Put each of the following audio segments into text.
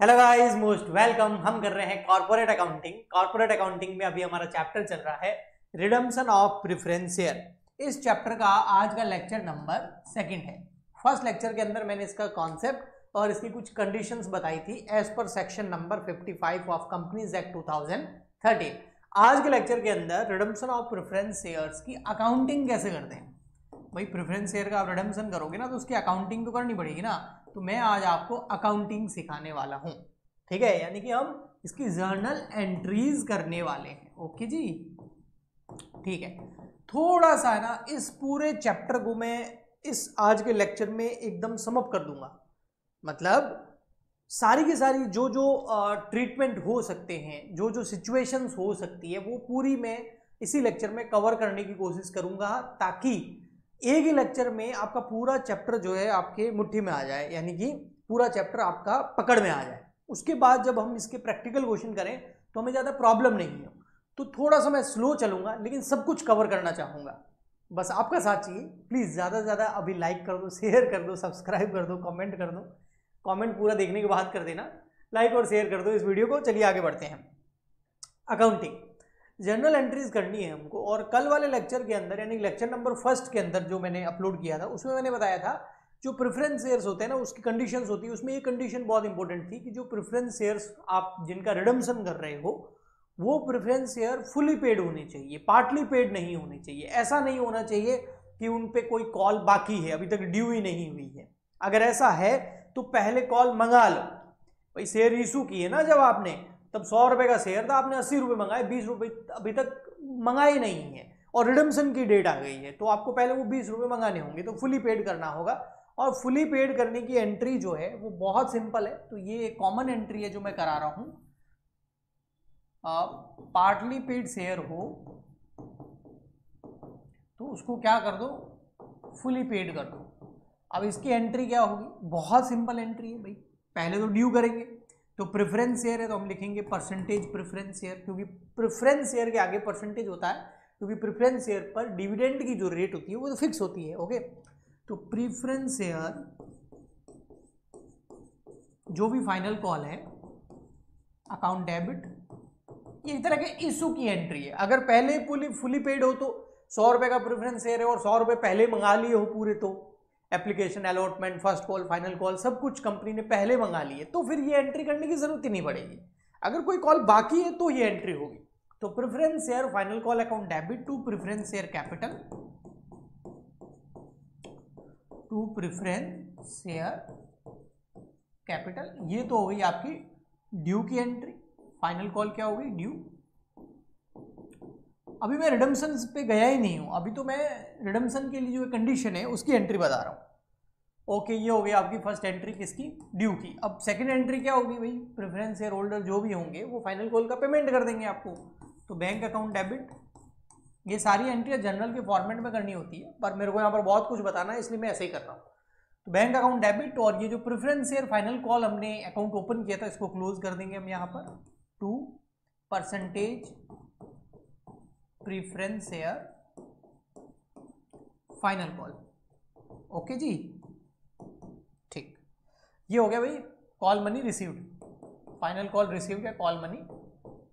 Hello guys, most welcome. हम कर रहे हैं कॉर्पोरेट अकाउंटिंग। कॉर्पोरेट अकाउंटिंग में अभी हमारा चैप्टर चल रहा है रिडम्पशन ऑफ प्रेफरेंस शेयर। इस चैप्टर का आज का लेक्चर नंबर 2 है। फर्स्ट लेक्चर के अंदर मैंने इसका कॉन्सेप्ट और इसकी कुछ कंडीशंस बताई थी as per section number 55 of companies act 2013। आज के लेक्चर के अंदर रिडम्पशन ऑफ प्रेफरेंस शेयर्स की अकाउंटिंग कैसे करते हैं। भाई प्रेफरेंस शेयर का आप रिडम्पशन करोगे ना तो उसकी अकाउंटिंग तो करनी पड़ेगी ना। तो मैं आज आपको अकाउंटिंग सिखाने वाला हूं, ठीक है। यानी कि हम इसकी जर्नल एंट्रीज करने वाले हैं। ओके जी, ठीक है। थोड़ा सा है ना, इस पूरे चैप्टर को मैं इस आज के लेक्चर में एकदम समअप कर दूंगा। मतलब सारी की सारी जो जो ट्रीटमेंट हो सकते हैं, जो जो सिचुएशंस हो सकती है, वो पूरी मैं इसी लेक्चर में कवर करने की कोशिश करूंगा, ताकि एक ही लेक्चर में आपका पूरा चैप्टर जो है आपके मुट्ठी में आ जाए, यानी कि पूरा चैप्टर आपका पकड़ में आ जाए। उसके बाद जब हम इसके प्रैक्टिकल क्वेश्चन करें तो हमें ज़्यादा प्रॉब्लम नहीं हो। तो थोड़ा सा मैं स्लो चलूंगा, लेकिन सब कुछ कवर करना चाहूँगा। बस आपका साथ चाहिए। प्लीज़ ज़्यादा से ज़्यादा अभी लाइक कर दो, शेयर कर दो, सब्सक्राइब कर दो, कमेंट कर दो। कमेंट पूरा देखने के बाद कर देना, लाइक और शेयर कर दो इस वीडियो को। चलिए आगे बढ़ते हैं। अकाउंटिंग जर्नल एंट्रीज करनी है हमको। और कल वाले लेक्चर के अंदर, यानी लेक्चर नंबर 1 के अंदर जो मैंने अपलोड किया था, उसमें मैंने बताया था जो प्रेफरेंस शेयर्स होते हैं ना, उसकी कंडीशंस होती है। उसमें ये कंडीशन बहुत इंपॉर्टेंट थी कि जो प्रेफरेंस शेयर्स आप जिनका रिडम्पशन कर रहे हो, वो प्रेफरेंस शेयर फुली पेड होने चाहिए, पार्टली पेड नहीं होने चाहिए। ऐसा नहीं होना चाहिए कि उन पे कोई कॉल बाकी है, अभी तक ड्यू ही नहीं हुई है। अगर ऐसा है तो पहले कॉल मंगा लो। भाई शेयर इशू किए ना जब आपने, तब 100 रुपए का शेयर था, आपने 80 रुपए मंगाए, 20 रुपए अभी तक मंगाए नहीं है और रिडम्पशन की डेट आ गई है, तो आपको पहले वो 20 रुपए मंगाने होंगे, तो फुली पेड करना होगा। और फुली पेड करने की एंट्री जो है वो बहुत सिंपल है। तो ये कॉमन एंट्री है जो मैं करा रहा हूं। पार्टली पेड शेयर हो तो उसको क्या कर दो, फुली पेड कर दो। अब इसकी एंट्री क्या होगी, बहुत सिंपल एंट्री है भाई। पहले तो ड्यू करेंगे, तो प्रेफरेंस शेयर है तो हम लिखेंगे परसेंटेज प्रेफरेंस शेयर, क्योंकि प्रेफरेंस शेयर के आगे परसेंटेज होता है, क्योंकि प्रेफरेंस शेयर पर डिविडेंड की जो रेट होती है वो तो फिक्स होती है। ओके, तो प्रेफरेंस शेयर जो भी फाइनल कॉल है, अकाउंट डेबिट, ये एक तरह के इशू की एंट्री है। अगर पहले फुली पेड हो तो 100 रुपए का प्रेफरेंस शेयर है और 100 रुपए पहले मंगा लिए हो पूरे, तो application, allotment, first call, final call, सब कुछ कंपनी ने पहले मंगा लिए, तो फिर ये एंट्री करने की जरूरत ही नहीं पड़ेगी। अगर कोई कॉल बाकी है तो ये एंट्री होगी। तो preference share final call account debit to preference share capital, to preference share capital, ये तो हो गई आपकी ड्यू की एंट्री। फाइनल कॉल क्या हो गई, ड्यू। अभी मैं रिडम्पशन पे गया ही नहीं हूं, अभी तो मैं रिडम्पशन के लिए जो कंडीशन है उसकी एंट्री बता रहा हूं। ओके, ये हो गई आपकी फर्स्ट एंट्री किसकी, ड्यू की। अब सेकंड एंट्री क्या होगी भाई, प्रेफरेंस शेयर होल्डर जो भी होंगे वो फाइनल कॉल का पेमेंट कर देंगे आपको, तो बैंक अकाउंट डेबिट। ये सारी एंट्रियां जनरल के फॉर्मेट में करनी होती है, पर मेरे को यहाँ पर बहुत कुछ बताना है इसलिए मैं ऐसे ही कर रहा हूँ। तो बैंक अकाउंट डेबिट, और ये जो प्रेफरेंस शेयर फाइनल कॉल हमने अकाउंट ओपन किया था इसको क्लोज कर देंगे हम यहाँ पर, two percentage preference share final call. Okay जी, ठीक। ये हो गया भाई call money received, final call received या कॉल मनी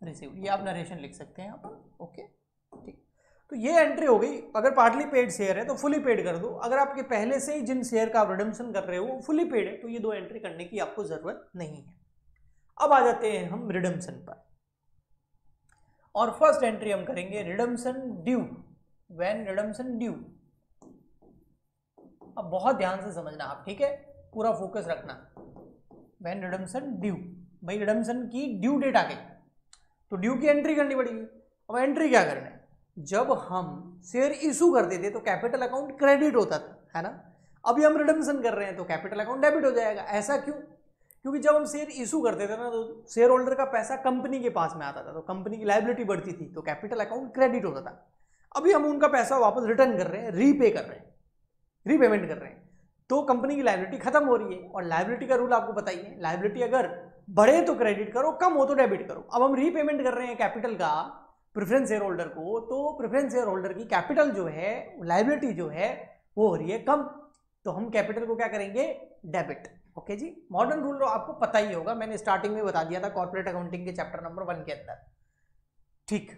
रिसीव्ड, ये आप नरेशन लिख सकते हैं यहाँ पर। ओके, ठीक। तो ये एंट्री हो गई। अगर पार्टली पेड शेयर है तो फुली पेड कर दो। अगर आपके पहले से ही जिन शेयर का आप रिडम्पशन कर रहे हो वो फुली पेड है, तो ये दो एंट्री करने की आपको जरूरत नहीं है। अब आ जाते हैं हम रिडम्पशन पर, और फर्स्ट एंट्री हम करेंगे redemption due, when redemption due. अब बहुत ध्यान से समझना आप, ठीक है, पूरा फोकस रखना। व्हेन रिडम्पशन ड्यू, भाई रिडम्पशन की ड्यू डेट आ गई तो ड्यू की एंट्री करनी पड़ेगी। अब एंट्री क्या करना है, जब हम शेयर इशू करते थे तो कैपिटल अकाउंट क्रेडिट होता था, है ना। अभी हम रिडम्पशन कर रहे हैं तो कैपिटल अकाउंट डेबिट हो जाएगा। ऐसा क्यों, क्योंकि जब हम शेयर इशू करते थे ना तो शेयर होल्डर का पैसा कंपनी के पास में आता था, तो कंपनी की लायबिलिटी बढ़ती थी, तो कैपिटल अकाउंट क्रेडिट होता था। अभी हम उनका पैसा वापस रिटर्न कर रहे हैं, रीपे कर रहे हैं, रीपेमेंट कर रहे हैं, तो कंपनी की लायबिलिटी खत्म हो रही है। और लायबिलिटी का रूल आपको बताइए, लायबिलिटी अगर बढ़े तो क्रेडिट करो, कम हो तो डेबिट करो। अब हम रीपेमेंट कर रहे हैं कैपिटल का प्रेफरेंस शेयर होल्डर को, तो प्रेफरेंस शेयर होल्डर की कैपिटल जो है, लायबिलिटी जो है, वो हो रही है कम, तो हम कैपिटल को क्या करेंगे, डेबिट। ओके जी, मॉडर्न रूल आपको पता ही होगा, मैंने स्टार्टिंग में बता दिया था कॉर्पोरेट अकाउंटिंग के चैप्टर नंबर 1 के अंदर। ठीक,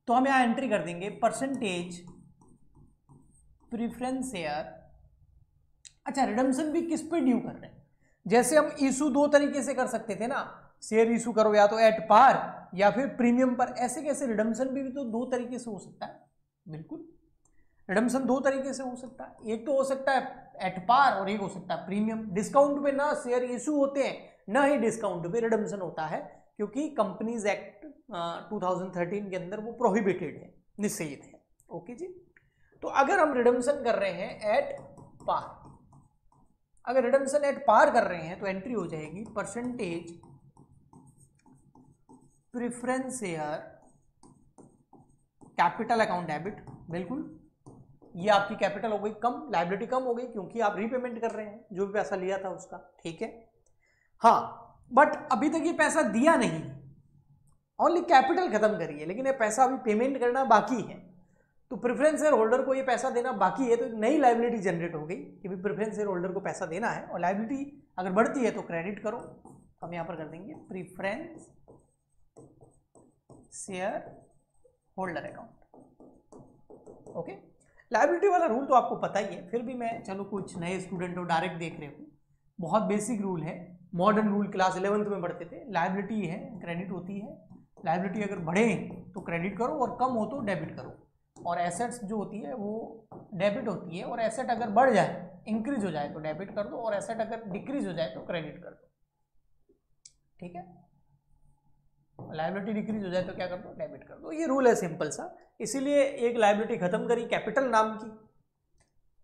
तो हम यहाँ एंट्री कर देंगे परसेंटेज प्रेफरेंस शेयर। अच्छा, रिडम्पशन भी किस पे ड्यू कर रहे हैं? जैसे हम इशू दो तरीके से कर सकते थे ना, शेयर इशू करो या तो एट पार या फिर प्रीमियम पर, ऐसे कैसे रिडम्पशन भी तो दो तरीके से हो सकता है। बिल्कुल, रिडम्पशन दो तरीके से हो सकता है, एक तो हो सकता है एट पार और एक हो सकता है प्रीमियम। डिस्काउंट पे ना शेयर इशू होते हैं, ना ही डिस्काउंट पे रिडम्पशन होता है, क्योंकि कंपनीज एक्ट 2013 के अंदर वो प्रोहिबिटेड है, निषेध है। ओके जी, तो अगर हम रिडम्पशन कर रहे हैं एट पार, अगर रिडम्पशन एट पार कर रहे हैं तो एंट्री हो जाएगी percentage preference share capital account debit. बिल्कुल, ये आपकी कैपिटल हो गई कम, लायबिलिटी कम हो गई, क्योंकि आप रीपेमेंट कर रहे हैं जो भी पैसा लिया था उसका। ठीक है, हाँ, बट अभी तक ये पैसा दिया नहीं, ओनली कैपिटल खत्म करिए, लेकिन ये पैसा अभी पेमेंट करना बाकी है। तो प्रेफरेंस शेयर होल्डर को ये पैसा देना बाकी है, तो एक नई लायबिलिटी जनरेट हो गई कि भाई प्रेफरेंस शेयर होल्डर को पैसा देना है, और लायबिलिटी अगर बढ़ती है तो क्रेडिट करो। हम यहां पर कर देंगे preference share holder account. Okay, liability वाला रूल तो आपको पता ही है, फिर भी मैं, चलो कुछ नए स्टूडेंट हो डायरेक्ट देख रहे हो, बहुत बेसिक रूल है, मॉडर्न रूल क्लास 11th में पढ़ते थे। लायबिलिटी है क्रेडिट होती है, लायबिलिटी अगर बढ़े तो क्रेडिट करो और कम हो तो डेबिट करो, और एसेट्स जो होती है वो डेबिट होती है, और एसेट अगर बढ़ जाए, इंक्रीज हो जाए तो डेबिट कर दो, और एसेट अगर डिक्रीज हो जाए तो क्रेडिट कर दो। ठीक है, लायबिलिटी डिक्रीज हो जाए तो क्या कर दो, डेबिट कर दो। ये रूल है सिंपल सा, इसीलिए एक लायबिलिटी खत्म करी कैपिटल नाम की,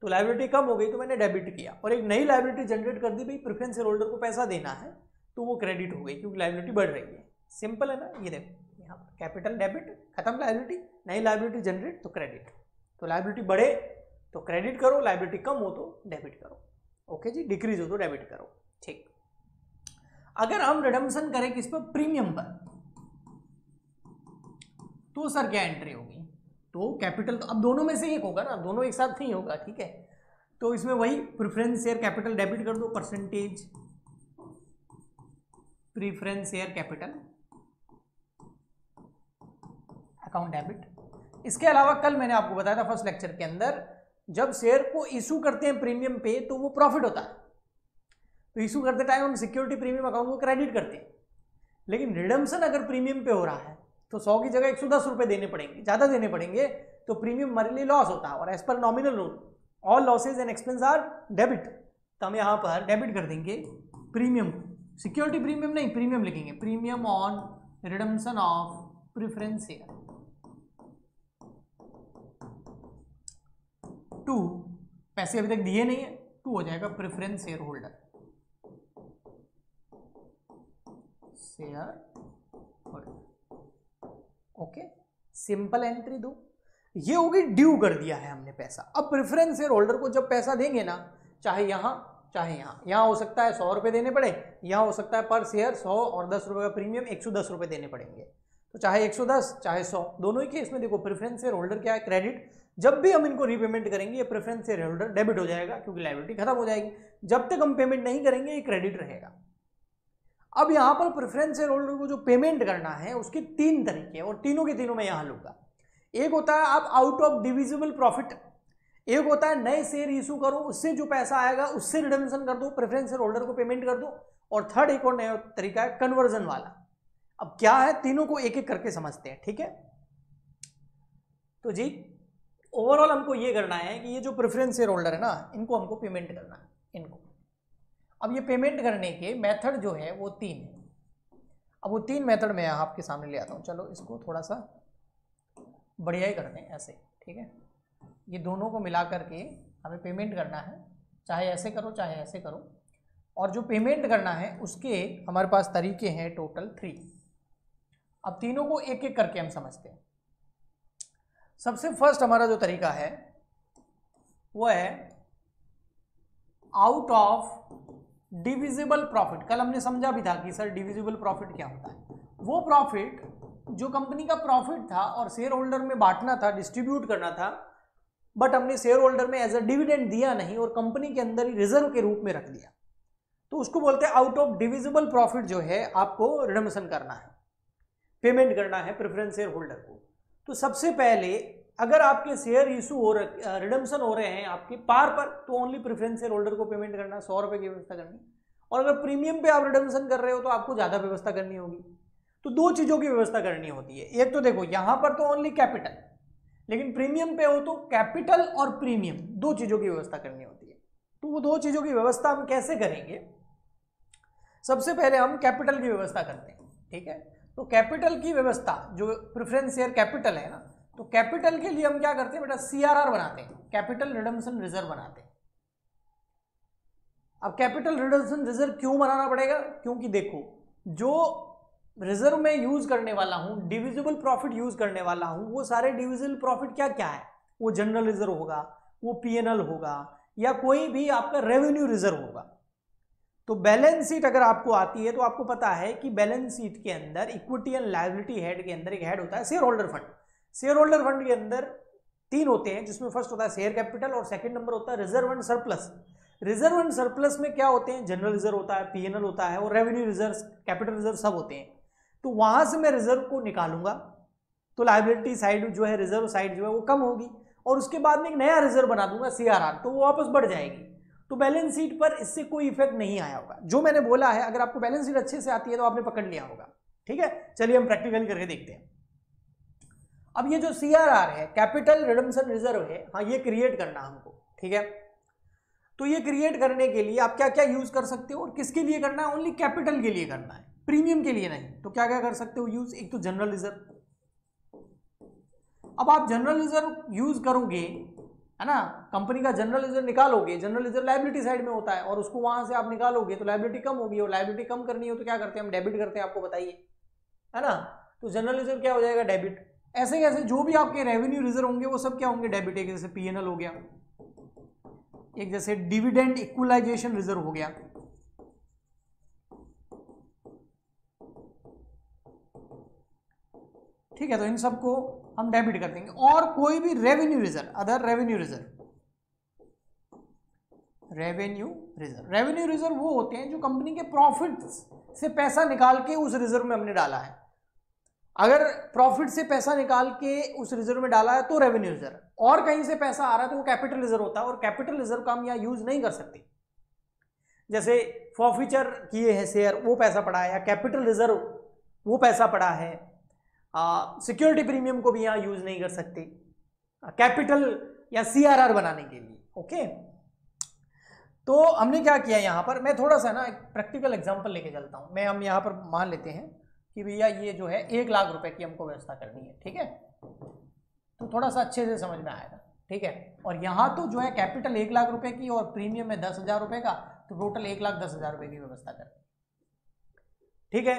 तो लायबिलिटी कम हो गई तो मैंने डेबिट किया, और एक नई लायबिलिटी जनरेट कर दी, भाई प्रेफरेंस शेयर होल्डर को पैसा देना है, तो वो क्रेडिट हो गई क्योंकि लायबिलिटी बढ़ रही है। सिंपल है ना, ये देखो यहाँ पर कैपिटल डेबिट, खत्म लायबिलिटी, नई लायबिलिटी जनरेट तो क्रेडिट। तो लायबिलिटी बढ़े तो क्रेडिट करो, लायबिलिटी कम हो तो डेबिट करो। ओके जी, डिक्रीज हो तो डेबिट करो। ठीक, अगर हम रिडम्पशन करें किस पर, प्रीमियम पर, तो सर क्या एंट्री होगी? तो कैपिटल, तो अब दोनों में से एक होगा ना, दोनों एक साथ नहीं होगा। ठीक है, तो इसमें वही प्रेफरेंस शेयर कैपिटल डेबिट कर दो, percentage preference share capital account debit. इसके अलावा कल मैंने आपको बताया था फर्स्ट लेक्चर के अंदर, जब शेयर को इशू करते हैं प्रीमियम पे तो वो प्रॉफिट होता है, तो इशू करते टाइम हम सिक्योरिटी प्रीमियम अकाउंट को क्रेडिट करते हैं। लेकिन रिडम्पशन अगर प्रीमियम पे हो रहा है तो 100 की जगह 110 रुपए देने पड़ेंगे, ज्यादा देने पड़ेंगे, तो प्रीमियम हमारे लिए लॉस होता है। और as per nominal rule all losses and expense are debit, तो हम यहाँ पर डेबिट कर देंगे प्रीमियम, सिक्योरिटी प्रीमियम नहीं, प्रीमियम लिखेंगे, premium on redemption of preference share to, पैसे अभी तक दिए नहीं है, टू हो जाएगा preference share holder share holder. Okay, simple entry दो, ये होगी ड्यू कर दिया है हमने पैसा। अब प्रेफरेंस शेयर होल्डर को जब पैसा देंगे ना, चाहे यहाँ चाहे यहाँ, यहाँ हो सकता है 100 रुपए देने पड़े, यहाँ हो सकता है पर शेयर 100 और 10 रुपए का प्रीमियम 110 रुपए देने पड़ेंगे, तो चाहे 110 चाहे 100, दोनों ही केस में देखो प्रेफरेंस शेयर होल्डर क्या है, क्रेडिट। जब भी हम इनको रीपेमेंट करेंगे ये प्रेफरेंस शेयर होल्डर डेबिट हो जाएगा, क्योंकि लायबिलिटी खत्म हो जाएगी। जब तक हम पेमेंट नहीं करेंगे ये क्रेडिट रहेगा। अब यहाँ पर प्रेफरेंस शेयर होल्डर को जो पेमेंट करना है उसके 3 तरीके हैं, और तीनों के तीनों मैं यहाँ लूंगा। एक होता है आप आउट ऑफ डिविजिबल प्रॉफिट, एक होता है नए शेयर इशू करो, उससे जो पैसा आएगा उससे रिडम्पशन कर दो, प्रेफरेंस शेयर होल्डर को पेमेंट कर दो, और थर्ड एक और नया तरीका है कन्वर्जन वाला। अब क्या है, तीनों को एक एक करके समझते हैं। ठीक है, तो जी ओवरऑल हमको ये करना है कि ये जो प्रेफरेंस शेयर होल्डर है ना, इनको हमको पेमेंट करना है, इनको। अब ये पेमेंट करने के मेथड जो है वो 3 है। अब वो 3 मेथड मैं आपके सामने ले आता हूँ, चलो इसको थोड़ा सा बढ़िया ही करते हैं ऐसे। ठीक है, ये दोनों को मिला करके हमें पेमेंट करना है, चाहे ऐसे करो चाहे ऐसे करो, और जो पेमेंट करना है उसके हमारे पास तरीके हैं टोटल 3। अब तीनों को एक एक करके हम समझते हैं। सबसे फर्स्ट हमारा जो तरीका है वो है आउट ऑफ डिविजिबल प्रॉफिट। कल हमने समझा भी था कि सर डिविजिबल प्रॉफिट क्या होता है। वो प्रॉफिट जो कंपनी का प्रॉफिट था और शेयर होल्डर में बांटना था, डिस्ट्रीब्यूट करना था, बट हमने शेयर होल्डर में एज अ डिविडेंड दिया नहीं और कंपनी के अंदर ही रिजर्व के रूप में रख दिया। तो उसको बोलते हैं आउट ऑफ डिविजिबल प्रॉफिट जो है आपको रिडम्पशन करना है, पेमेंट करना है प्रेफरेंस शेयर होल्डर को। तो सबसे पहले अगर आपके शेयर इशू हो रहे, रिडम्पशन हो रहे हैं आपके पार पर, तो ओनली प्रेफरेंस शेयर होल्डर को पेमेंट करना, 100 रुपए की व्यवस्था करनी। और अगर प्रीमियम पे आप रिडम्पशन कर रहे हो तो आपको ज्यादा व्यवस्था करनी होगी। तो दो चीजों की व्यवस्था करनी होती है। एक तो देखो यहां पर तो ओनली कैपिटल, लेकिन प्रीमियम पे हो तो कैपिटल और प्रीमियम दो चीजों की व्यवस्था करनी होती है। तो वो दो चीजों की व्यवस्था हम कैसे करेंगे? सबसे पहले हम कैपिटल की व्यवस्था करते हैं, ठीक है। तो कैपिटल की व्यवस्था जो प्रेफरेंस शेयर कैपिटल है ना, तो कैपिटल के लिए हम क्या करते हैं बेटा, सीआरआर बनाते हैं, कैपिटल रिडम्पशन रिजर्व बनाते हैं। अब कैपिटल रिडम्पशन रिजर्व क्यों बनाना पड़ेगा? क्योंकि देखो जो रिजर्व में यूज करने वाला हूं, डिविजिबल प्रॉफिट यूज करने वाला हूं, वो सारे डिविजिबल प्रॉफिट क्या क्या है, वो जनरल रिजर्व होगा, वो पीएनएल होगा, या कोई भी आपका रेवेन्यू रिजर्व होगा। तो बैलेंस शीट अगर आपको आती है तो आपको पता है कि बैलेंस शीट के अंदर इक्विटी एंड लायबिलिटी हेड के अंदर एक हेड होता है share holder fund. Share holder fund के अंदर 3 होते हैं, जिसमें फर्स्ट होता है शेयर कैपिटल और सेकंड नंबर होता है reserve and surplus. Reserve and surplus में क्या होते हैं, जनरल रिजर्व होता है, पीएनएल होता है और रेवेन्यू रिजर्व, कैपिटल रिजर्व सब होते हैं। तो वहां से मैं रिजर्व को निकालूंगा तो लायबिलिटी साइड जो है, रिजर्व साइड जो है वो कम होगी, और उसके बाद में एक नया रिजर्व बना दूंगा सीआरआर, तो वो वापस बढ़ जाएगी। तो बैलेंस शीट पर इससे कोई इफेक्ट नहीं आया होगा। जो मैंने बोला है, अगर आपको बैलेंस शीट अच्छे से आती है तो आपने पकड़ लिया होगा, ठीक है। चलिए हम प्रैक्टिकली करके देखते हैं। अब ये जो सीआरआर है, कैपिटल रिडम्पशन रिजर्व है, हाँ ये क्रिएट करना हमको, ठीक है। तो ये क्रिएट करने के लिए आप क्या क्या यूज कर सकते हो और किसके लिए करना है? ओनली कैपिटल के लिए करना है, प्रीमियम के लिए नहीं। तो क्या क्या कर सकते हो यूज? एक तो जनरल रिजर्व। अब आप जनरल रिजर्व यूज करोगे, है ना, कंपनी का जनरल रिजर्व निकालोगे, जनरल रिजर्व लायबिलिटी साइड में होता है, और उसको वहां से आप निकालोगे तो लायबिलिटी कम होगी, और लायबिलिटी कम करनी हो तो क्या करते हैं हम? डेबिट करते हैं, आपको बताइए, है ना। तो जनरल रिजर्व क्या हो जाएगा? डेबिट। ऐसे कैसे? जो भी आपके रेवेन्यू रिजर्व होंगे वो सब क्या होंगे? डेबिट। एक जैसे पीएनएल हो गया, एक जैसे डिविडेंड इक्वलाइजेशन रिजर्व हो गया, ठीक है। तो इन सबको हम डेबिट कर देंगे। और कोई भी revenue reserve, other revenue reserve, revenue reserve वो होते हैं जो कंपनी के प्रॉफिट से पैसा निकाल के उस रिजर्व में हमने डाला है। अगर प्रॉफिट से पैसा निकाल के उस रिजर्व में डाला है तो रेवेन्यू रिजर्व, और कहीं से पैसा आ रहा है तो वो कैपिटल रिजर्व होता है। और कैपिटल रिजर्व का हम यहाँ यूज नहीं कर सकते। जैसे फॉरफीचर किए हैं शेयर, वो पैसा पड़ा है, या कैपिटल रिजर्व वो पैसा पड़ा है। सिक्योरिटी प्रीमियम को भी यहाँ यूज नहीं कर सकते कैपिटल या सीआरआर बनाने के लिए, ओके। तो हमने क्या किया यहाँ पर, मैं थोड़ा सा ना एक प्रैक्टिकल एग्जांपल लेके चलता हूँ। हम यहाँ पर मान लेते हैं कि भैया ये जो है 1 लाख रुपए की हमको व्यवस्था करनी है, ठीक है। तो थोड़ा सा अच्छे से समझ में आएगा, ठीक है। और यहाँ तो जो है कैपिटल 1 लाख रुपए की और प्रीमियम है 10,000 रुपए का, तो टोटल 1,10,000 रुपए की व्यवस्था करनी, ठीक है।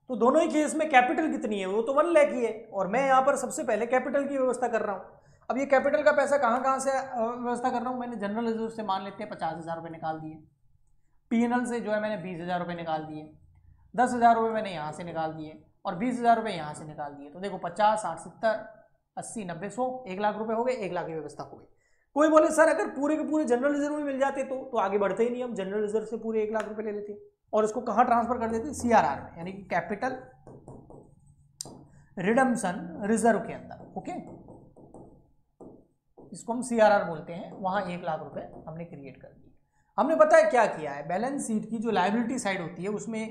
तो दोनों ही केस में कैपिटल कितनी है? वो तो 1 लाख ही है, और मैं यहाँ पर सबसे पहले कैपिटल की व्यवस्था कर रहा हूँ। अब ये कैपिटल का पैसा कहाँ से व्यवस्था कर रहा हूँ? मैंने जनरल रिजर्व से मान लेते हैं 50,000 रुपये निकाल दिए, पीएनएल से जो है मैंने 20,000 रुपये निकाल दिए, 10,000 रुपये मैंने यहाँ से निकाल दिए, और 20,000 रुपये यहाँ से निकाल दिए। तो देखो 50, 60, 70, 80, 90, 100, 1 लाख रुपये हो गए, 1 लाख की व्यवस्था हो गई। कोई बोले सर अगर पूरे के पूरे जनरल रिजर्व में मिल जाते तो आगे बढ़ते ही नहीं, हम जनरल रिजर्व से पूरे 1 लाख रुपये ले लेते और इसको कहाँ ट्रांसफर कर देते? सीआरआर में, यानी कि कैपिटल रिडम्पशन रिजर्व के अंदर, ओके। इसको हम सीआरआर बोलते हैं। वहां 1 लाख रुपए हमने क्रिएट कर दिए। हमने पता है क्या किया है, बैलेंस शीट की जो लायबिलिटी साइड होती है उसमें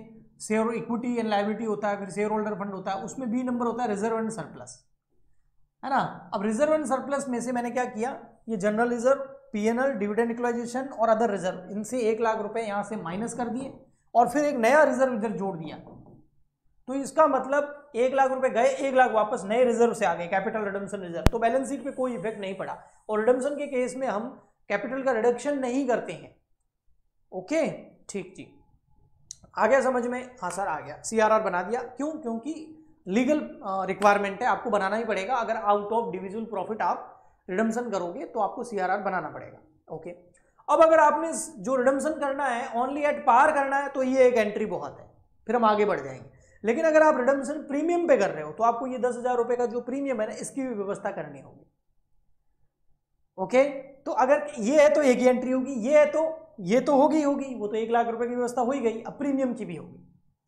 शेयर इक्विटी एंड लायबिलिटी होता है, फिर शेयर होल्डर फंड होता है, उसमें बी नंबर होता है रिजर्व एंड सरप्लस, है ना। अब रिजर्व एंड सरप्लस में से मैंने क्या किया, ये general reserve, PNL, dividend equalisation और अदर रिजर्व, इनसे 1 लाख रुपए यहां से माइनस कर दिए और फिर एक नया रिजर्व इधर जोड़ दिया। तो इसका मतलब 1 लाख रुपए गए, 1 लाख वापस नए रिजर्व से आ गए, कैपिटल रिडम्पशन रिजर्व। तो बैलेंस शीट पे कोई इफेक्ट नहीं पड़ा, और रिडम्पशन के केस में हम कैपिटल का रिडक्शन नहीं करते हैं, ओके। ठीक जी, आ गया समझ में? हाँ सर आ गया। सीआरआर बना दिया, क्यों? क्योंकि लीगल रिक्वायरमेंट है, आपको बनाना ही पड़ेगा। अगर आउट ऑफ डिविजिबल प्रॉफिट आप रिडम्पशन करोगे तो आपको सीआरआर बनाना पड़ेगा, ओके। अब अगर आपने जो रिडम्पशन करना है ओनली एट पार करना है तो ये एक एंट्री बहुत है, फिर हम आगे बढ़ जाएंगे। लेकिन अगर आप रिडम्पशन प्रीमियम पे कर रहे हो तो आपको ये 10,000 रुपए का जो प्रीमियम है ना, इसकी भी व्यवस्था करनी होगी, ओके। तो अगर ये है तो एक ही एंट्री होगी, ये है तो ये तो होगी वो तो 1 लाख रुपए की व्यवस्था हो ही गई, अब प्रीमियम की भी होगी।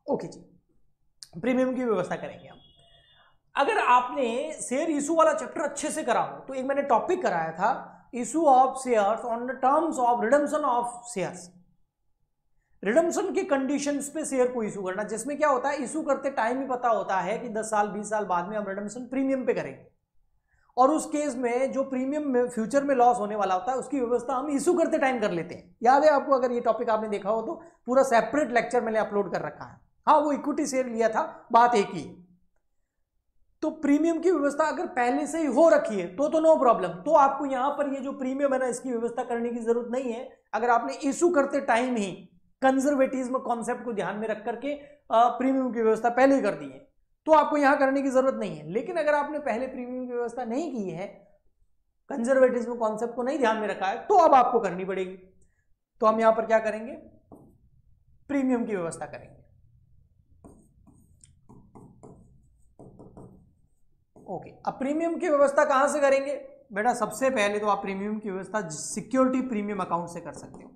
ओके जी, प्रीमियम की व्यवस्था करेंगे हम। अगर आपने शेयर इशू वाला चैप्टर अच्छे से करा हो तो एक मैंने टॉपिक कराया था, issue of shares on the terms of redemption of shares. Redemption के कंडीशंस पे शेयर को इशू करना, जिसमें क्या होता है, इशू करते टाइम ही पता होता है कि 10 साल 20 साल बाद में हम रिडम्पशन प्रीमियम पे करेंगे, और उस केस में जो प्रीमियम में फ्यूचर में लॉस होने वाला होता है उसकी व्यवस्था हम इशू करते टाइम कर लेते हैं। याद है आपको? अगर ये टॉपिक आपने देखा हो तो पूरा सेपरेट लेक्चर मैंने अपलोड कर रखा है। हाँ, वो इक्विटी शेयर लिया था, बात एक ही। तो प्रीमियम की व्यवस्था अगर पहले से ही हो रखी है तो नो प्रॉब्लम, तो आपको यहां पर ये जो प्रीमियम है ना, इसकी व्यवस्था करने की जरूरत नहीं है। अगर आपने इशू करते टाइम ही कंजर्वेटिज्म कॉन्सेप्ट को ध्यान में रख करके प्रीमियम की व्यवस्था पहले ही कर दी है तो आपको यहां करने की जरूरत नहीं है। लेकिन अगर आपने पहले प्रीमियम की व्यवस्था नहीं की है, कंजर्वेटिज्म कॉन्सेप्ट को नहीं ध्यान में रखा है, तो अब आपको करनी पड़ेगी। तो हम यहां पर क्या करेंगे, प्रीमियम की व्यवस्था करेंगे। ओके, अब प्रीमियम की व्यवस्था कहां से करेंगे बेटा? सबसे पहले तो आप प्रीमियम की व्यवस्था सिक्योरिटी प्रीमियम अकाउंट से कर सकते हो।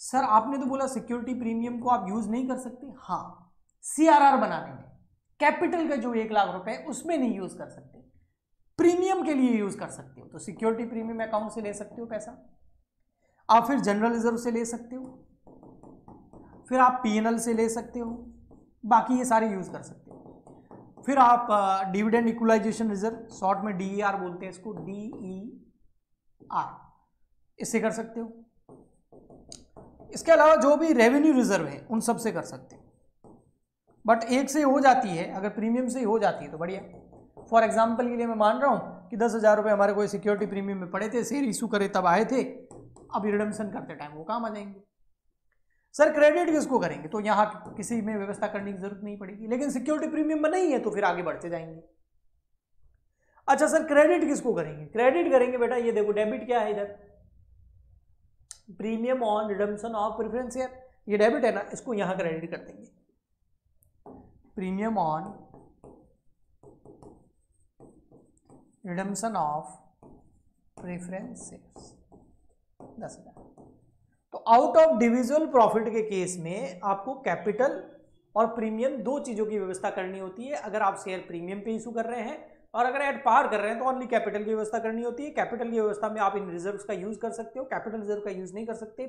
सर आपने तो बोला सिक्योरिटी प्रीमियम को आप यूज नहीं कर सकते। हाँ, सीआरआर बनाने में कैपिटल का जो 1 लाख रुपए उसमें नहीं यूज कर सकते, प्रीमियम के लिए यूज कर सकते हो। तो सिक्योरिटी प्रीमियम अकाउंट से ले सकते हो पैसा, आप फिर जनरल रिजर्व से ले सकते हो, फिर आप पीएनएल से ले सकते हो, बाकी ये सारे यूज कर सकते हो। फिर आप डिविडेंड इक्वलाइजेशन रिजर्व, शॉर्ट में डीईआर बोलते हैं इसको, डीईआर, इससे कर सकते हो। इसके अलावा जो भी रेवेन्यू रिजर्व है उन सब से कर सकते हो, बट एक से हो जाती है, अगर प्रीमियम से ही हो जाती है तो बढ़िया। फॉर एग्जांपल के लिए मैं मान रहा हूं कि 10,000 रुपए हमारे कोई सिक्योरिटी प्रीमियम में पड़े थे, शेयर इशू करे तब आए थे, अब रिडम्पशन करते टाइम वो काम आ जाएंगे। सर क्रेडिट किसको करेंगे? तो यहां किसी में व्यवस्था करने की जरूरत नहीं पड़ेगी, लेकिन सिक्योरिटी प्रीमियम में नहीं है तो फिर आगे बढ़ते जाएंगे। अच्छा सर क्रेडिट किसको करेंगे? क्रेडिट करेंगे बेटा, ये देखो डेबिट क्या है इधर, premium on redemption of preference share, ये डेबिट है ना, इसको यहां क्रेडिट कर देंगे। Premium on redemption of preference shares 10,000। तो आउट ऑफ डिविजुअल प्रॉफिट के केस में आपको कैपिटल और प्रीमियम दो चीजों की व्यवस्था करनी होती है। अगर आप शेयर प्रीमियम पे इशू कर रहे हैं और अगर एट पार कर रहे हैं तो ओनली कैपिटल की व्यवस्था करनी होती है। कैपिटल की व्यवस्था में आप इन रिजर्व्स का यूज कर सकते हो, कैपिटल रिजर्व का यूज नहीं कर सकते,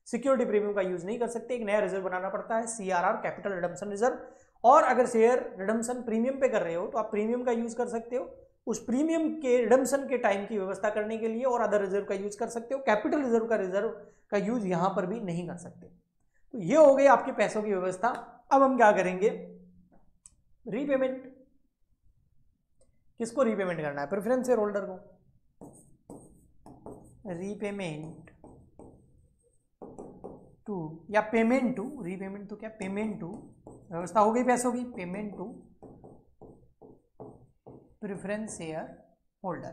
सिक्योरिटी प्रीमियम का यूज नहीं कर सकते, एक नया रिजर्व बनाना पड़ता है, सीआरआर, कैपिटल रिडम्पशन रिजर्व। और अगर शेयर रिडम्पशन प्रीमियम पे कर रहे हो तो आप प्रीमियम का यूज कर सकते हो, उस प्रीमियम के रिडम्पशन के टाइम की व्यवस्था करने के लिए, और अदर रिजर्व का यूज कर सकते हो। कैपिटल रिजर्व का यूज यहां पर भी नहीं कर सकते। तो ये हो गई आपके पैसों की व्यवस्था। अब हम क्या करेंगे, रीपेमेंट। किसको रीपेमेंट करना है? प्रेफरेंस शेयर होल्डर को। रीपेमेंट टू या पेमेंट टू, रीपेमेंट तो क्या, पेमेंट टू, व्यवस्था हो गई पैसों की, payment to preference share holder.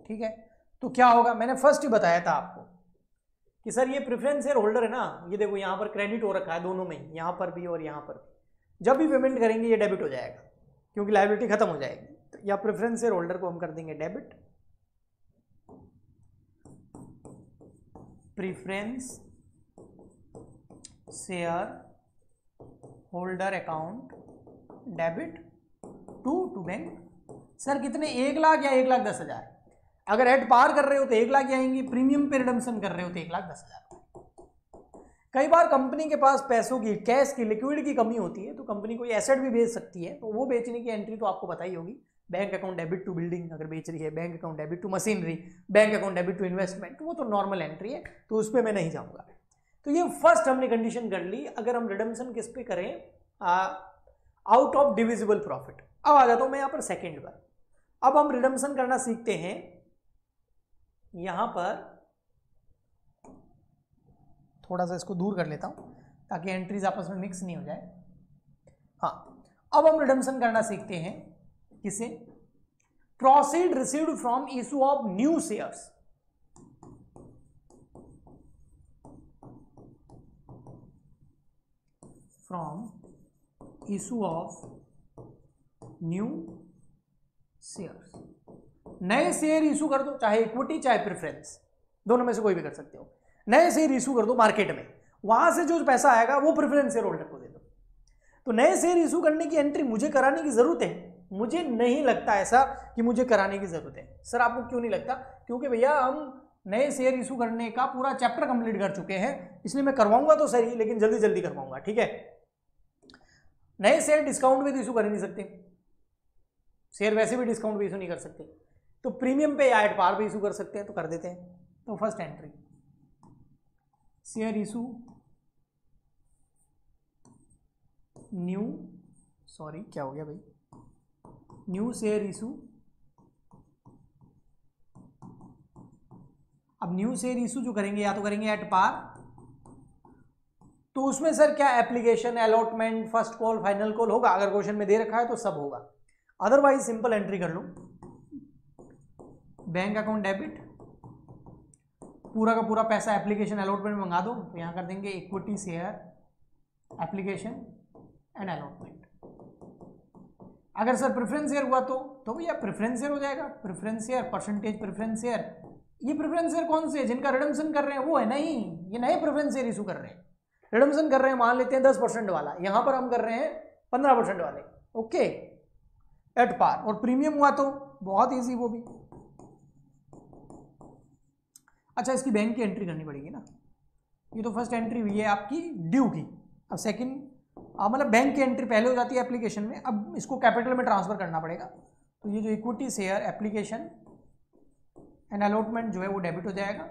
ठीक है, तो क्या होगा, मैंने फर्स्ट ही बताया था आपको कि सर ये प्रेफरेंस शेयर होल्डर है ना, ये देखो यहां पर क्रेडिट हो रखा है दोनों में, यहां पर भी और यहां पर भी। जब भी पेमेंट करेंगे ये डेबिट हो जाएगा क्योंकि लायबिलिटी खत्म हो जाएगी। तो या प्रेफरेंस शेयर होल्डर को हम कर देंगे debit, preference share holder account debit to bank. Sir कितने, 1 लाख या 1,10,000? अगर एट पार कर रहे हो तो 1 लाख आएंगे, प्रीमियम पे रिडम्पशन कर रहे हो तो 1,10,000। कई बार कंपनी के पास पैसों की, कैश की, लिक्विड की कमी होती है तो कंपनी कोई एसेट भी बेच सकती है, तो वो बेचने की एंट्री तो आपको पता ही होगी। Bank account debit to building अगर बेच रही है, bank account debit to machinery, bank account debit to investment, वो तो नॉर्मल एंट्री है, तो उस पर मैं नहीं जाऊंगा। तो ये फर्स्ट हमने कंडीशन कर ली। अगर हम रिडम्पशन किस पे करें, आउट ऑफ डिविजिबल प्रॉफिट। अब आ जाता हूं मैं यहां पर सेकेंड पर। अब हम रिडम्पशन करना सीखते हैं। यहां पर थोड़ा सा इसको दूर कर लेता हूं ताकि एंट्रीज आपस में मिक्स नहीं हो जाए। हाँ, अब हम रिडम्पशन करना सीखते हैं किसे, proceed received from issue of new shares. From issue of new shares, नए शेयर इशू कर दो, चाहे इक्विटी चाहे प्रेफरेंस, दोनों में से कोई भी कर सकते हो। नए शेयर इशू कर दो मार्केट में, वहां से जो पैसा आएगा वो प्रेफरेंस शेयर होल्डर को दे दो। तो नए शेयर इशू करने की एंट्री मुझे कराने की जरूरत है? मुझे नहीं लगता ऐसा कि मुझे कराने की जरूरत है। सर आपको क्यों नहीं लगता? क्योंकि भैया हम नए शेयर इशू करने का पूरा चैप्टर कंप्लीट कर चुके हैं, इसलिए मैं करवाऊंगा तो सही, लेकिन जल्दी जल्दी करवाऊंगा, ठीक है। नए शेयर डिस्काउंट में तो इशू कर नहीं सकते, शेयर वैसे भी डिस्काउंट पे इशू नहीं कर सकते, तो प्रीमियम पे या एट पार पे इशू कर सकते हैं, तो कर देते हैं। तो first entry share issue new, sorry क्या हो गया भाई, न्यू शेयर इशू। अब न्यू शेयर इशू जो करेंगे या तो करेंगे एट पार, तो उसमें सर क्या application, allotment, first call, final call होगा? अगर क्वेश्चन में दे रखा है तो सब होगा, अदरवाइज सिंपल एंट्री कर लो, बैंक अकाउंट डेबिट, पूरा का पूरा पैसा एप्लीकेशन अलॉटमेंट में मंगा दो, तो यहां कर देंगे equity share application and allotment. अगर सर प्रेफरेंस शेयर हुआ तो भैया प्रेफरेंस शेयर हो जाएगा, preference share, percentage preference share. ये प्रेफरेंस शेयर कौन से, जिनका रिडम्पशन कर रहे हैं वो है? नहीं, ये नए प्रेफरेंस शेयर इशू कर रहे हैं, रिडम्पशन कर रहे हैं, मान लेते हैं 10% वाला, यहां पर हम कर रहे हैं 15% वाले, ओके, एट पार। और प्रीमियम हुआ तो बहुत ईजी वो भी। अच्छा, इसकी बैंक की एंट्री करनी पड़ेगी ना, ये तो फर्स्ट एंट्री हुई है आपकी ड्यू की। अब सेकंड मतलब बैंक की एंट्री पहले हो जाती है एप्लीकेशन में, अब इसको कैपिटल में ट्रांसफर करना पड़ेगा। तो ये जो equity share application and allotment जो है वो डेबिट हो जाएगा,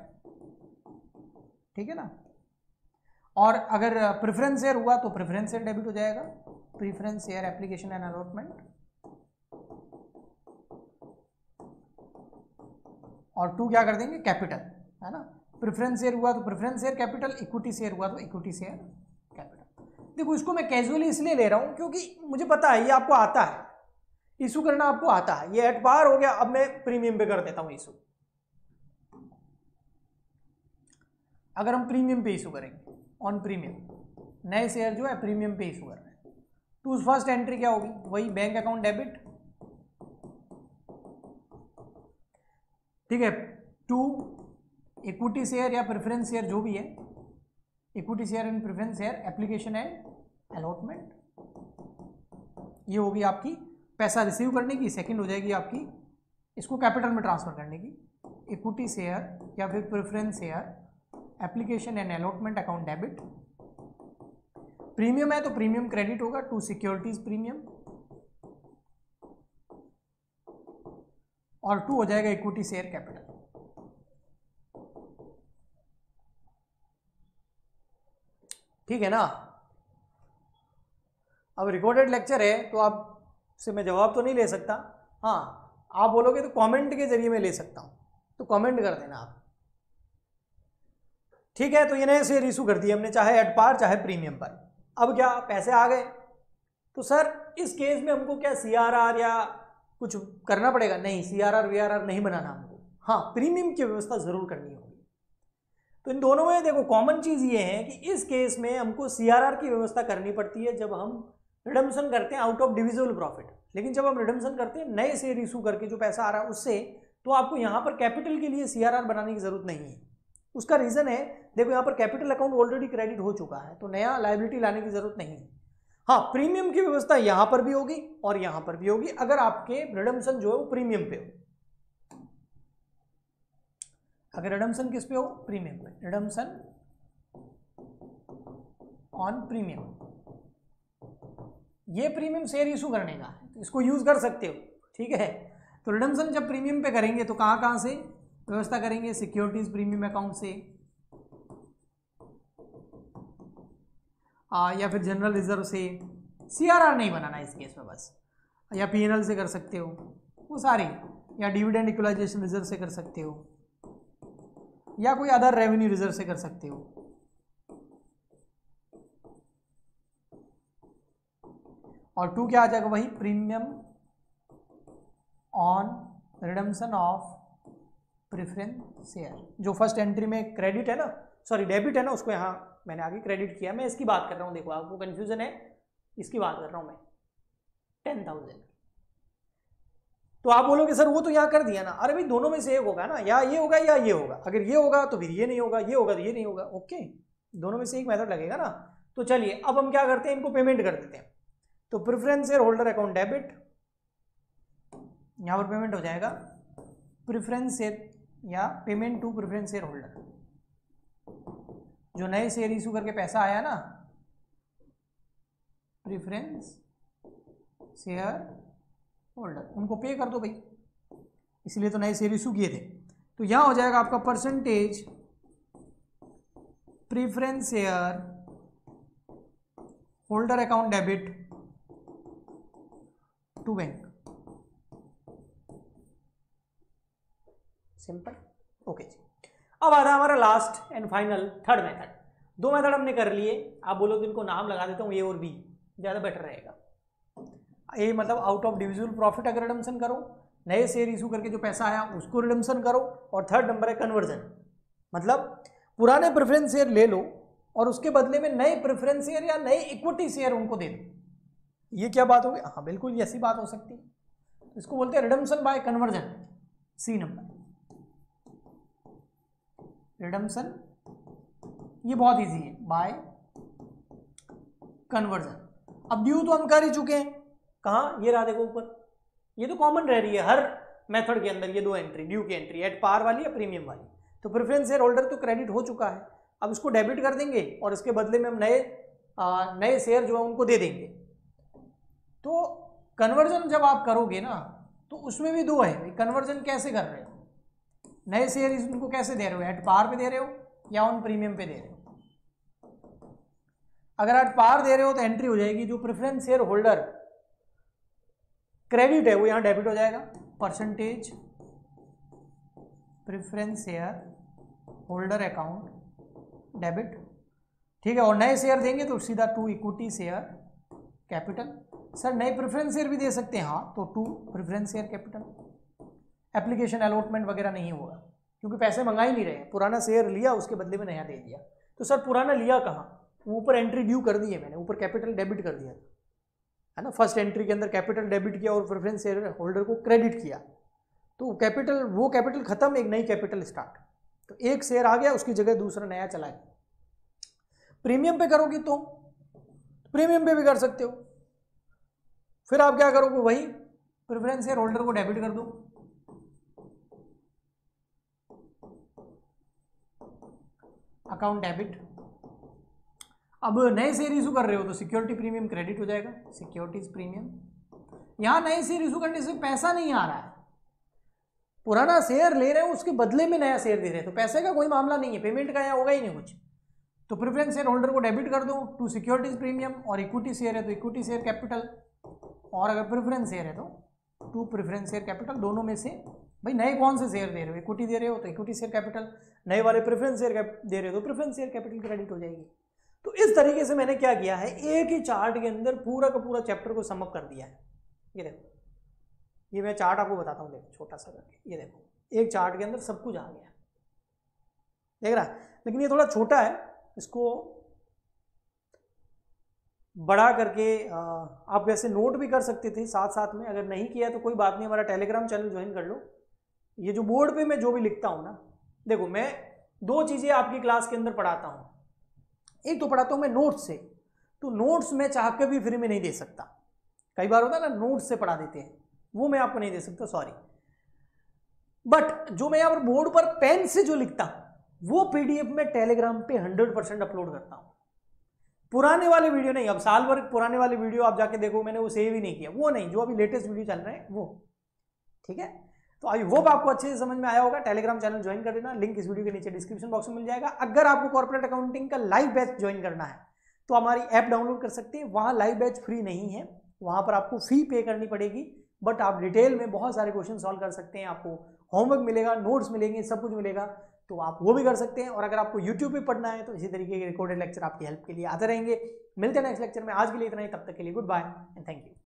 ठीक है ना। और अगर प्रेफरेंस शेयर हुआ तो प्रेफरेंस शेयर डेबिट हो जाएगा, preference share application and allotment. और टू क्या कर देंगे, कैपिटल, है ना। प्रेफरेंस शेयर हुआ तो preference share capital, equity share हुआ तो इक्विटी शेयर कैपिटल। देखो इसको मैं कैजुअली इसलिए ले रहा हूं क्योंकि मुझे पता है ये आपको आता है, इशू करना आपको आता है। ये एट पार हो गया, अब मैं प्रीमियम पे कर देता हूं इशू। अगर हम प्रीमियम पे इशू करेंगे, ऑन प्रीमियम, नए शेयर जो है प्रीमियम पे इशू कर रहे हैं, तो उस फर्स्ट एंट्री क्या होगी, वही बैंक अकाउंट डेबिट, ठीक है, टू इक्विटी शेयर या प्रेफरेंस शेयर जो भी है, equity share and preference share application and allotment. ये होगी आपकी पैसा रिसीव करने की। सेकंड हो जाएगी आपकी इसको कैपिटल में ट्रांसफर करने की, इक्विटी शेयर या फिर preference share application and allotment account debit. Premium है तो प्रीमियम क्रेडिट होगा, टू सिक्योरिटीज प्रीमियम, और टू हो जाएगा इक्विटी शेयर कैपिटल। ठीक है ना। अब रिकॉर्डेड लेक्चर है तो आपसे मैं जवाब तो नहीं ले सकता, हाँ आप बोलोगे तो कमेंट के जरिए मैं ले सकता हूं, तो कमेंट कर देना आप, ठीक है। तो ये नए शेयर इशू कर दिए हमने, चाहे एट पार चाहे प्रीमियम पर। अब क्या पैसे आ गए, तो सर इस केस में हमको क्या सीआरआर या कुछ करना पड़ेगा? नहीं, सीआरआर वीआरआर नहीं बनाना हमको, हाँ प्रीमियम की व्यवस्था जरूर करनी होगी। तो इन दोनों में देखो कॉमन चीज ये है कि इस केस में हमको सीआरआर की व्यवस्था करनी पड़ती है जब हम रिडम्पशन करते हैं आउट ऑफ डिविजिबल प्रॉफिट। लेकिन जब हम रिडम्पशन करते हैं नए शेयर इशू करके जो पैसा आ रहा है उससे, तो आपको यहाँ पर कैपिटल के लिए सीआरआर बनाने की जरूरत नहीं है। उसका रीजन है, देखो यहाँ पर कैपिटल अकाउंट ऑलरेडी क्रेडिट हो चुका है, तो नया लायबिलिटी लाने की जरूरत नहीं है। हाँ, प्रीमियम की व्यवस्था यहाँ पर भी होगी और यहाँ पर भी होगी, अगर आपके रिडम्पशन जो है वो प्रीमियम पे हो। अगर रिडम्पशन किस पे हो? प्रीमियम पे। रिडम्पशन ऑन प्रीमियम, ये प्रीमियम शेयर इशू करने का है, तो इसको यूज कर सकते हो, ठीक है। तो रिडम्पशन जब प्रीमियम पे करेंगे तो कहां कहां से व्यवस्था करेंगे? सिक्योरिटीज प्रीमियम अकाउंट से, या फिर जनरल रिजर्व से। सीआरआर नहीं बनाना इस केस में बस, या पीएनएल से कर सकते हो वो सारी, या डिविडेंड इक्वलाइजेशन रिजर्व से कर सकते हो, या कोई अदर रेवेन्यू रिजर्व से कर सकते हो। और टू क्या आ जाएगा? वही premium on redemption of preference share. जो फर्स्ट एंट्री में क्रेडिट है ना, सॉरी डेबिट है ना, उसको यहां मैंने आगे क्रेडिट किया। मैं इसकी बात कर रहा हूं, देखो आपको कंफ्यूजन है, इसकी बात कर रहा हूं मैं, 10,000। तो आप बोलोगे सर वो तो यहाँ कर दिया ना, अरे भाई दोनों में से एक होगा ना, या ये होगा या ये होगा, अगर ये होगा तो फिर ये नहीं होगा, ये होगा तो ये नहीं होगा। ओके, दोनों में से एक मेथड लगेगा ना। तो चलिए अब हम क्या करते हैं, इनको पेमेंट कर देते हैं। तो preference share holder account debit, यहां पर पेमेंट हो जाएगा प्रेफरेंस शेयर या payment to preference share holder. जो नए शेयर इशू करके पैसा आया ना, प्रेफरेंस शेयर होल्डर, उनको पे कर दो भाई, इसलिए तो नए शेयर इशू किए थे। तो यहां हो जाएगा आपका percentage preference share holder account debit to bank. Simple, okay जी। अब आता है हमारा last and final third method. दो मेथड हमने कर लिए, आप बोलो तो इनको नाम लगा देता हूँ ए और बी, ज्यादा बेटर रहेगा। ए मतलब आउट ऑफ डिविजिबल प्रॉफिट अगर रिडम्पशन करो, नए शेयर इशू करके जो पैसा आया उसको रिडम्पशन करो, और थर्ड नंबर है कन्वर्जन, मतलब पुराने प्रेफरेंस शेयर ले लो और उसके बदले में नए प्रेफरेंस शेयर या नए इक्विटी शेयर उनको दे दो। ये क्या बात होगी? हाँ बिल्कुल ये ऐसी बात हो सकती है, इसको बोलते हैं redemption by conversion. C number redemption, ये बहुत इजी है, बाय कन्वर्जन। अब ड्यू तो हम कर ही चुके हैं, कहाँ? ये रहा देखो ऊपर, ये तो कॉमन रह रही है हर मेथड के अंदर, ये दो एंट्री, ड्यू की एंट्री, एट पार वाली या प्रीमियम वाली। तो प्रेफरेंस शेयर होल्डर तो क्रेडिट हो चुका है, अब इसको डेबिट कर देंगे और इसके बदले में हम नए शेयर जो है उनको दे देंगे। तो कन्वर्जन जब आप करोगे ना, तो उसमें भी दो है, कन्वर्जन कैसे कर रहे हो, नए शेयर इनको कैसे दे रहे हो, एट पार पे दे रहे हो या ऑन प्रीमियम पे दे रहे हो। अगर एट पार दे रहे हो तो एंट्री हो जाएगी, जो प्रेफरेंस शेयर होल्डर क्रेडिट है वो यहां डेबिट हो जाएगा, percentage preference share holder account debit, ठीक है। और नए शेयर देंगे तो सीधा to equity share capital. Sir नए प्रेफरेंस शेयर भी दे सकते हैं, हाँ, तो to preference share capital. Application allotment वगैरह नहीं होगा क्योंकि पैसे मंगा ही नहीं रहे, पुराना शेयर लिया उसके बदले में नया दे दिया। तो सर पुराना लिया कहाँ? ऊपर एंट्री ड्यू कर दी है मैंने, ऊपर कैपिटल डेबिट कर दिया है ना, फर्स्ट एंट्री के अंदर कैपिटल डेबिट किया और प्रेफरेंस शेयर होल्डर को क्रेडिट किया। तो कैपिटल, वो कैपिटल खत्म, एक नई कैपिटल स्टार्ट। तो एक शेयर आ गया, उसकी जगह दूसरा नया चला गया। प्रीमियम पे करोगी तो प्रीमियम पे भी कर सकते हो, फिर आप क्या करोगे, वही प्रेफरेंस शेयर होल्डर को डेबिट कर दो, अकाउंट डेबिट। अब नए शेयर इशू कर रहे हो तो सिक्योरिटी प्रीमियम क्रेडिट हो जाएगा, सिक्योरिटीज प्रीमियम। यहां नए शेयर इशू करने से पैसा नहीं आ रहा है, पुराना शेयर ले रहे हो उसके बदले में नया शेयर दे रहे हैं, तो पैसे का कोई मामला नहीं है, पेमेंट का यहाँ होगा ही नहीं कुछ। तो प्रेफरेंस शेयर होल्डर को डेबिट कर दो टू सिक्योरिटीज प्रीमियम, और इक्विटी शेयर है तो इक्विटी शेयर कैपिटल, और अगर प्रेफरेंस शेयर है तो टू प्रेफरेंस शेयर कैपिटल। दोनों में से भाई नए कौन से शेयर दे रहे हो, इक्विटी दे रहे हो तो इक्विटी शेयर कैपिटल, नए वाले प्रेफरेंस शेयर दे रहे हो तो प्रेफरेंस शेयर कैपिटल क्रेडिट हो जाएगी। तो इस तरीके से मैंने क्या किया है, एक ही चार्ट के अंदर पूरा का पूरा चैप्टर को समअप कर दिया है। ये देखो, ये मैं चार्ट आपको बताता हूँ, देखो छोटा सा करके, ये देखो एक चार्ट के अंदर सब कुछ आ गया, देख रहा है। लेकिन ये थोड़ा छोटा है, इसको बड़ा करके आप वैसे नोट भी कर सकते थे साथ साथ में, अगर नहीं किया तो कोई बात नहीं, हमारा टेलीग्राम चैनल ज्वाइन कर लो। ये जो बोर्ड पे मैं जो भी लिखता हूँ ना, देखो मैं दो चीजें आपकी क्लास के अंदर पढ़ाता हूँ, एक तो पढ़ाता हूँ मैं नोट्स से, तो नोट्स मैं चाह के भी फ्री में नहीं दे सकता, कई बार होता है ना नोट्स से पढ़ा देते हैं, वो मैं आपको नहीं दे सकता, सॉरी। बट जो मैं यहाँ पर बोर्ड पर पेन से जो लिखता हूँ वो पीडीएफ में टेलीग्राम पे 100% अपलोड करता हूँ। पुराने वाले वीडियो नहीं, अब साल भर पुराने वाले वीडियो आप जाके देखो, मैंने वो सेव ही नहीं किया, वो नहीं, जो अभी लेटेस्ट वीडियो चल रहे हैं वो, ठीक है। तो आई होप आपको अच्छे से समझ में आया होगा। टेलीग्राम चैनल ज्वाइन कर देना, लिंक इस वीडियो के नीचे डिस्क्रिप्शन बॉक्स में मिल जाएगा। अगर आपको कॉर्पोरेट अकाउंटिंग का लाइव बैच ज्वाइन करना है तो हमारी ऐप डाउनलोड कर सकते हैं, वहां लाइव बैच फ्री नहीं है, वहां पर आपको फी पे करनी पड़ेगी, बट आप डिटेल में बहुत सारे क्वेश्चन सॉल्व कर सकते हैं, आपको होमवर्क मिलेगा, नोट्स मिलेंगे, सब कुछ मिलेगा, तो आप वो भी कर सकते हैं। और अगर आपको यूट्यूब पे पढ़ना है तो इसी तरीके के रिकॉर्डेड लेक्चर आपकी हेल्प के लिए आते रहेंगे। मिलते हैं नेक्स्ट लेक्चर में, आज के लिए इतना ही, तब तक के लिए good bye and thank you.